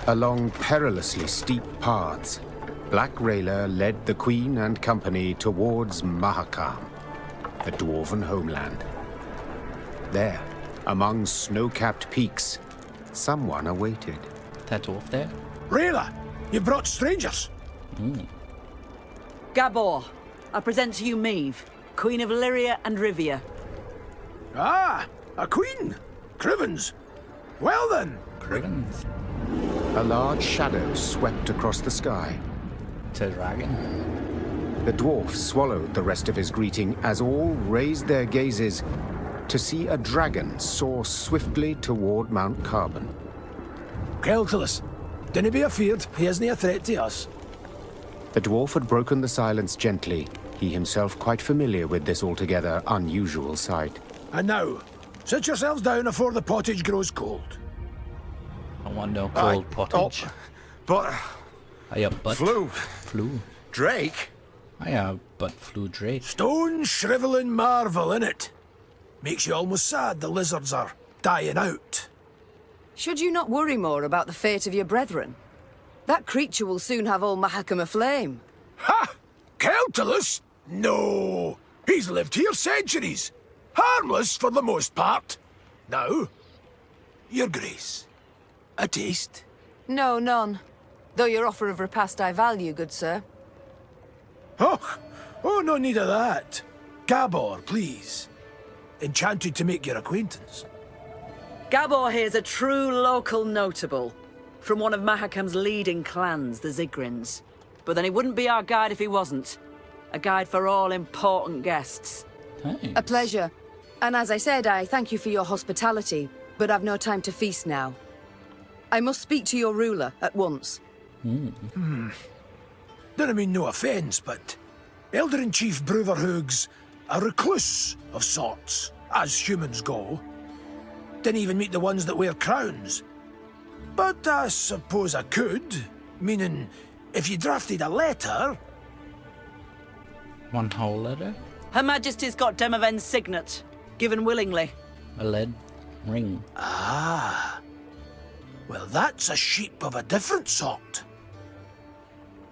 Along perilously steep paths, Black Rayla led the Queen and company towards Mahakam, the dwarven homeland. There, among snow-capped peaks, someone awaited. That dwarf there? Rayla, you brought strangers. Gabor, I present to you Meve, Queen of Lyria and Rivia. Ah, a queen. Crivens. Well then. Crivens. A large shadow swept across the sky. It's a dragon. The dwarf swallowed the rest of his greeting as all raised their gazes to see a dragon soar swiftly toward Mount Carbon. Keltilus, dinna be afeard, he isn't a threat to us. The dwarf had broken the silence gently, he himself quite familiar with this altogether unusual sight. And now, sit yourselves down afore the pottage grows cold. I want no cold pottage. But... I but Flew. Flew. Drake? I but flew Drake. Stone shriveling marvel, innit? Makes you almost sad the lizards are dying out. Should you not worry more about the fate of your brethren? That creature will soon have all Mahakam aflame. Ha! Keltilus? No! He's lived here centuries. Harmless for the most part. Now, your grace. A taste? No, none. Though your offer of repast I value, good sir. Oh, no need of that. Gabor, please. Enchanted to make your acquaintance. Gabor here's a true local notable, from one of Mahakam's leading clans, the Zigrins. But then he wouldn't be our guide if he wasn't. A guide for all important guests. Thanks. A pleasure. And as I said, I thank you for your hospitality, but I've no time to feast now. I must speak to your ruler at once. Don't mean no offence, but Elder-in-Chief Bruverhoog's a recluse of sorts, as humans go. Didn't even meet the ones that wear crowns. But I suppose I could, meaning if you drafted a letter... One whole letter? Her Majesty's got Demoven's signet, given willingly. A lead ring. Ah. Well, that's a sheep of a different sort.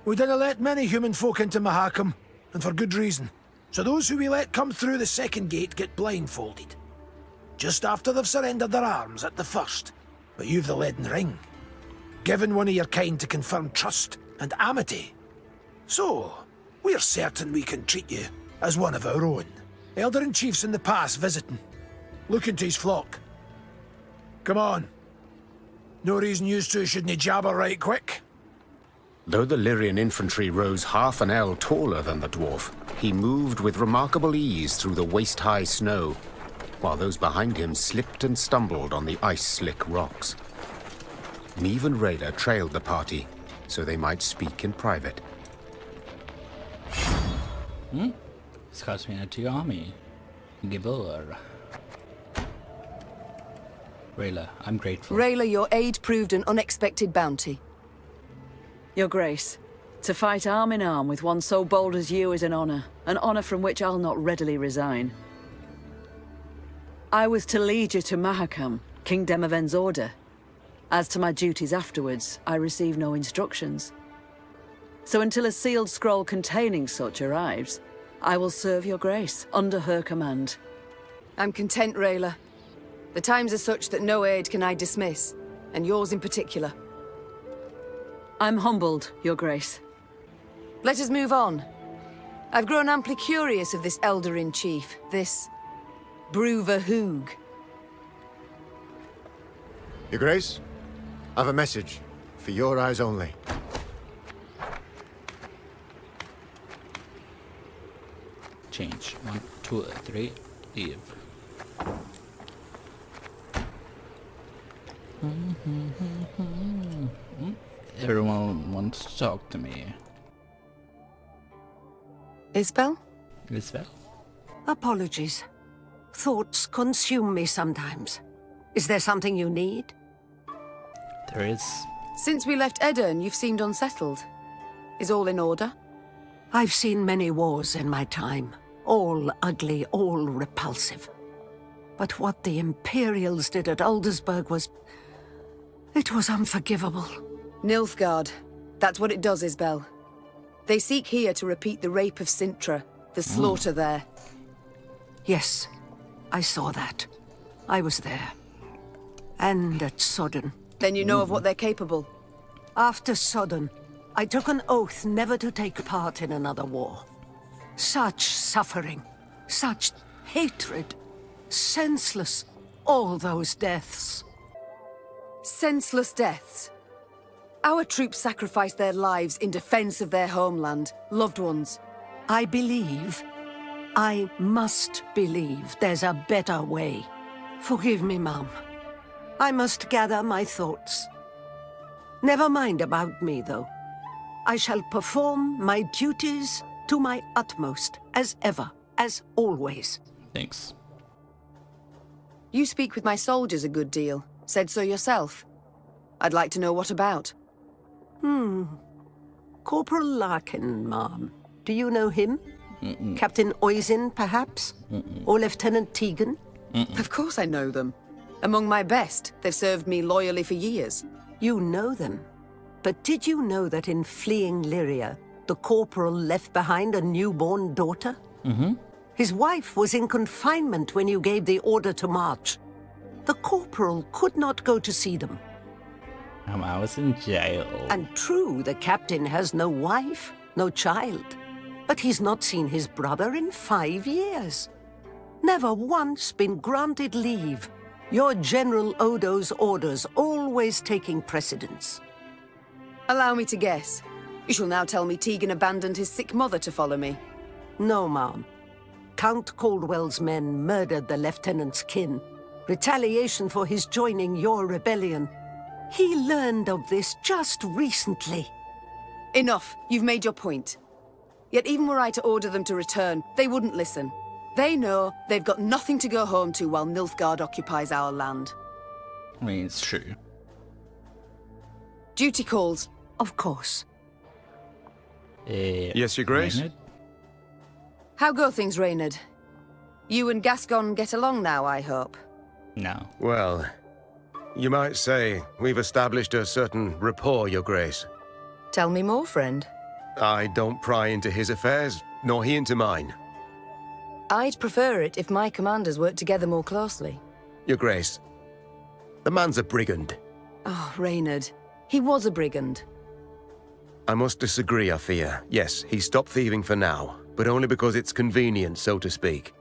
We didn't let many human folk into Mahakam, and for good reason. So those who we let come through the second gate get blindfolded. Just after they've surrendered their arms at the first. But you've the leaden ring. Given one of your kind to confirm trust and amity. So, we're certain we can treat you as one of our own. Elder-in-Chief's in the pass visiting. Looking to his flock. Come on. No reason you two shouldn't jabber right quick. Though the Lyrian infantry rose half an ell taller than the dwarf, he moved with remarkable ease through the waist-high snow, while those behind him slipped and stumbled on the ice-slick rocks. Meve and Rayla trailed the party, so they might speak in private. Scouts me to your army. Gibor. Rayla, I'm grateful. Rayla, your aid proved an unexpected bounty. Your Grace, to fight arm in arm with one so bold as you is an honour from which I'll not readily resign. I was to lead you to Mahakam, King Demoven's order. As to my duties afterwards, I received no instructions. So until a sealed scroll containing such arrives, I will serve your Grace under her command. I'm content, Rayla. The times are such that no aid can I dismiss, and yours in particular. I'm humbled, your Grace. Let us move on. I've grown amply curious of this Elder-in-Chief, this Bruverhoog. Your Grace, I've a message for your eyes only. Change. 1, 2, 3, leave. Everyone wants to talk to me. Isbel? Isabel? Apologies. Thoughts consume me sometimes. Is there something you need? There is. Since we left Edirn, you've seemed unsettled. Is all in order? I've seen many wars in my time. All ugly, all repulsive. But what the Imperials did at Aldersburg was... it was unforgivable. Nilfgaard. That's what it does, Isbel. They seek here to repeat the rape of Sintra, the slaughter there. Yes, I saw that. I was there. And at Sodden. Then you know of what they're capable. After Sodden, I took an oath never to take part in another war. Such suffering, such hatred, senseless, all those deaths. Senseless deaths. Our troops sacrificed their lives in defense of their homeland, loved ones. I believe, I must believe there's a better way. Forgive me, Mom. I must gather my thoughts. Never mind about me, though. I shall perform my duties to my utmost, as ever, as always. Thanks. You speak with my soldiers a good deal. Said so yourself. I'd like to know what about. Corporal Larkin, Ma'am. Do you know him? Captain Oisin, perhaps? Or Lieutenant Tegan? Of course I know them. Among my best. They've served me loyally for years. You know them. But did you know that in fleeing Lyria, the corporal left behind a newborn daughter? His wife was in confinement when you gave the order to march. The corporal could not go to see them. I was in jail. And true, the captain has no wife, no child. But he's not seen his brother in 5 years. Never once been granted leave. Your General Odo's orders always taking precedence. Allow me to guess. You shall now tell me Tegan abandoned his sick mother to follow me. No, Ma'am. Count Caldwell's men murdered the lieutenant's kin. Retaliation for his joining your rebellion. He learned of this just recently. Enough. You've made your point. Yet even were I to order them to return, they wouldn't listen. They know they've got nothing to go home to while Nilfgaard occupies our land. I mean, it's true. Duty calls. Of course. Yes, Your Grace? Maynard? How go things, Reynard? You and Gascon get along now, I hope. No. Well, you might say we've established a certain rapport, Your Grace. Tell me more, friend. I don't pry into his affairs, nor he into mine. I'd prefer it if my commanders worked together more closely. Your Grace, the man's a brigand. Oh, Reynard. He was a brigand. I must disagree, I fear. Yes, he stopped thieving for now, but only because it's convenient, so to speak.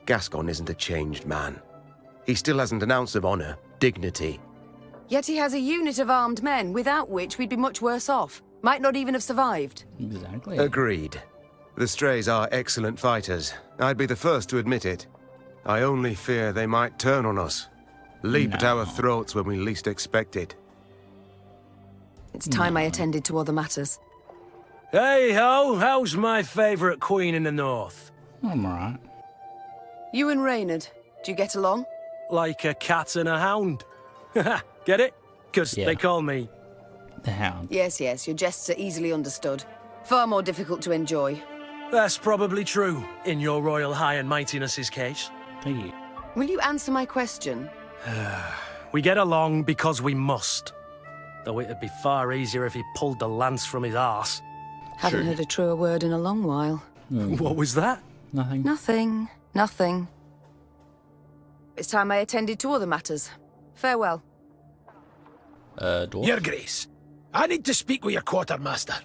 Gascon isn't a changed man. He still hasn't an ounce of honor, dignity. Yet he has a unit of armed men, without which we'd be much worse off. Might not even have survived. Exactly. Agreed. The Strays are excellent fighters. I'd be the first to admit it. I only fear they might turn on us. Leap at our throats when we least expect it. It's time I attended to other matters. Hey-ho, how's my favourite queen in the north? I'm alright. You and Reynard, do you get along? Like a cat and a hound. Get it? Because Yeah. they call me... The Hound. Yes, your jests are easily understood. Far more difficult to enjoy. That's probably true, in your royal high and mightiness's case. Thank you. Will you answer my question? We get along because we must. Though it'd be far easier if he pulled the lance from his arse. Haven't heard a truer word in a long while. What was that? Nothing. Nothing. It's time I attended to other matters. Farewell. Dwarf? Your Grace, I need to speak with your quartermaster.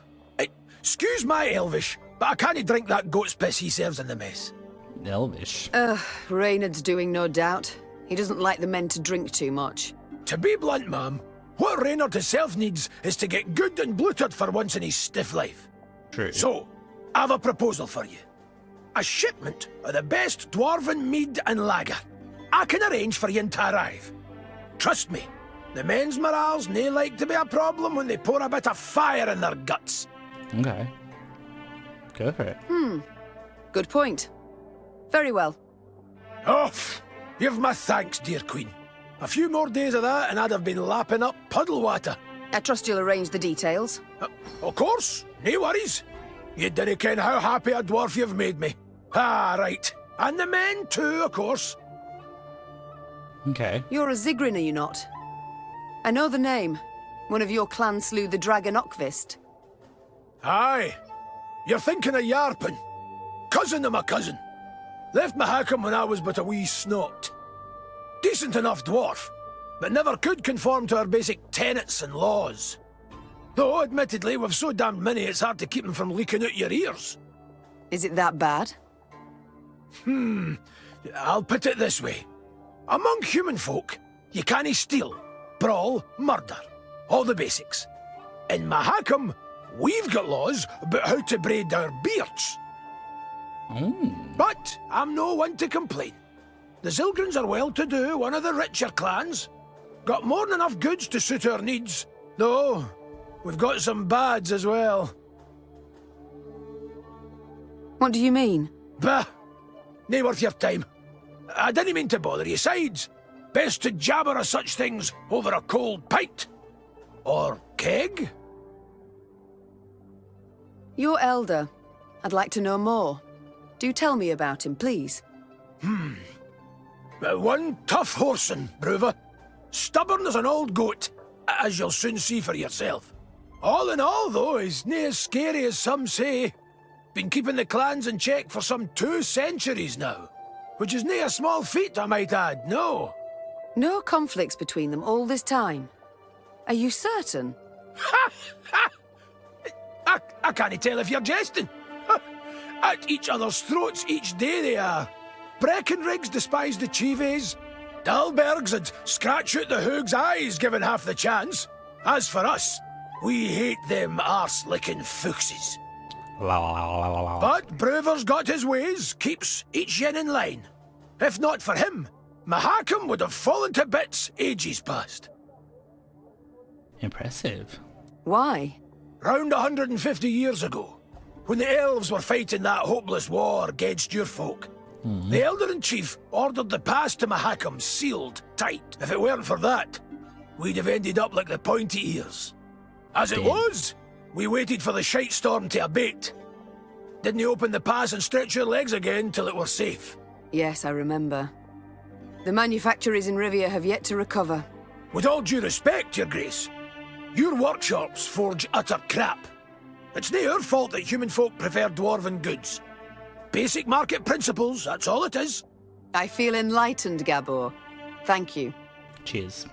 Excuse my Elvish, but I can't drink that goat's piss he serves in the mess. Elvish. Reynard's doing, no doubt. He doesn't like the men to drink too much. To be blunt, ma'am, what Reynard himself needs is to get good and bloated for once in his stiff life. True. So, I've a proposal for you. A shipment of the best dwarven mead and lager. I can arrange for you to arrive. Trust me, the men's morale's nae like to be a problem when they pour a bit of fire in their guts. Okay. Go for it. Good point. Very well. Oh, give my thanks, dear Queen. A few more days of that and I'd have been lapping up puddle water. I trust you'll arrange the details. Of course, no worries. You dinna ken how happy a dwarf you've made me. Ah, right. And the men too, of course. Okay. You're a Zigrin, are you not? I know the name. One of your clan slew the dragon Okvist. Aye. You're thinking of Yarpen. Cousin of my cousin. Left Mahakam when I was but a wee snot. Decent enough dwarf, but never could conform to our basic tenets and laws. Though, admittedly, we've so damned many it's hard to keep them from leaking out your ears. Is it that bad? I'll put it this way. Among human folk, you cannae steal, brawl, murder. All the basics. In Mahakam, we've got laws about how to braid our beards. But I'm no one to complain. The Zilgrins are well-to-do, one of the richer clans. Got more than enough goods to suit our needs, though we've got some bads as well. What do you mean? Bah! Nae worth your time. I didn't mean to bother you. Sides, best to jabber of such things over a cold pint. Or keg? Your elder. I'd like to know more. Do tell me about him, please. One tough horseman, Bruva. Stubborn as an old goat, as you'll soon see for yourself. All in all, though, he's nae as scary as some say. Been keeping the clans in check for some 2 centuries now. Which is nae a small feat, I might add, no. No conflicts between them all this time. Are you certain? I can't tell if you're jesting. At each other's throats each day they are. Breckenrigs despise the Chives. Dalbergs would scratch out the Hoog's eyes given half the chance. As for us, we hate them arse-licking fuchses. But Bruver's got his ways, keeps each yin in line. If not for him, Mahakam would have fallen to bits ages past. Impressive. Why? Round 150 years ago, when the elves were fighting that hopeless war against your folk, the Elder-in-Chief ordered the pass to Mahakam sealed tight. If it weren't for that, we'd have ended up like the pointy ears. As it was, we waited for the shite storm to abate. Didn't open the pass and stretch your legs again till it were safe. Yes, I remember. The manufacturers in Rivia have yet to recover. With all due respect, Your Grace, your workshops forge utter crap. It's nae our fault that human folk prefer dwarven goods. Basic market principles, that's all it is. I feel enlightened, Gabor. Thank you. Cheers.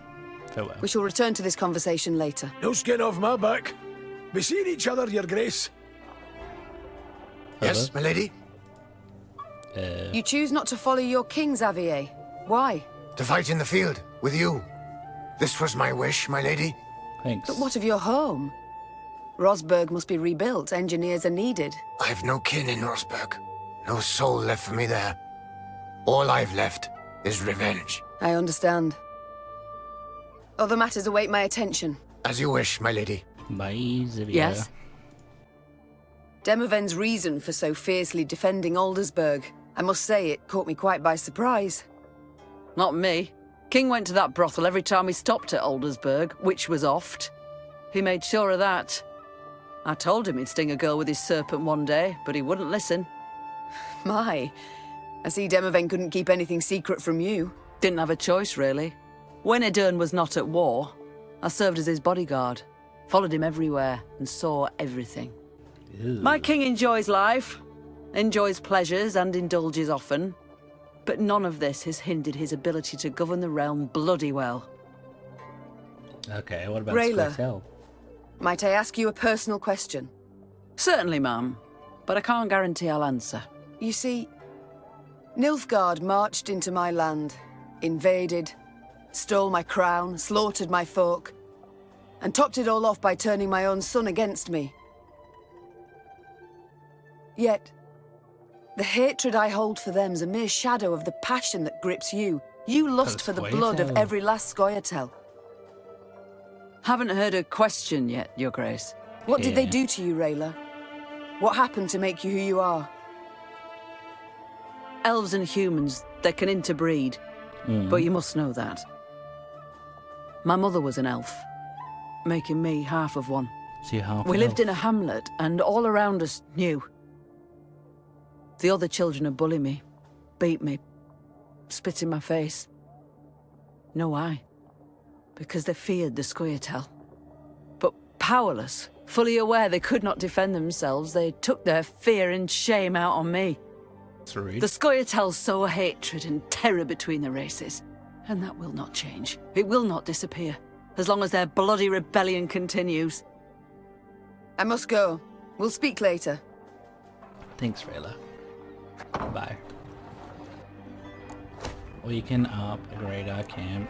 Farewell. We shall return to this conversation later. No skin off my back. Be seeing each other, Your Grace. Yes, my lady? You choose not to follow your king, Xavier. Why? To fight in the field, with you. This was my wish, my lady. Thanks. But what of your home? Rosberg must be rebuilt. Engineers are needed. I've no kin in Rosberg. No soul left for me there. All I've left is revenge. I understand. Other matters await my attention. As you wish, my lady. Bye, Rivia. Yes? Demoven's reason for so fiercely defending Aldersburg. I must say, it caught me quite by surprise. Not me. King went to that brothel every time he stopped at Aldersburg, which was oft. He made sure of that. I told him he'd sting a girl with his serpent one day, but he wouldn't listen. My, I see Demoven couldn't keep anything secret from you. Didn't have a choice, really. When Edern was not at war, I served as his bodyguard, followed him everywhere, and saw everything. Ew. My king enjoys life, enjoys pleasures, and indulges often. But none of this has hindered his ability to govern the realm bloody well. Okay, what about Rayla. Squirtel? Might I ask you a personal question? Certainly, ma'am, but I can't guarantee I'll answer. You see, Nilfgaard marched into my land, invaded, stole my crown, slaughtered my folk, and topped it all off by turning my own son against me. Yet, the hatred I hold for them's a mere shadow of the passion that grips you. You lust for the blood of Squirtel. every last Scoia'tael. Haven't heard a question yet, Your Grace. What did they Yeah. do to you, Rayla? What happened to make you who you are? Elves and humans, they can interbreed, but you must know that. My mother was an elf, making me half of one. So you're half We an lived elf. in a hamlet, and all around us knew. The other children would bully me, beat me, spit in my face. No, why? Because they feared the Scoia'tael. powerless, fully aware they could not defend themselves. They took their fear and shame out on me. Sorry. The Scoia'tael sow hatred and terror between the races, and that will not change. It will not disappear, as long as their bloody rebellion continues. I must go. We'll speak later. Thanks, Rayla. Bye. We can upgrade our camp.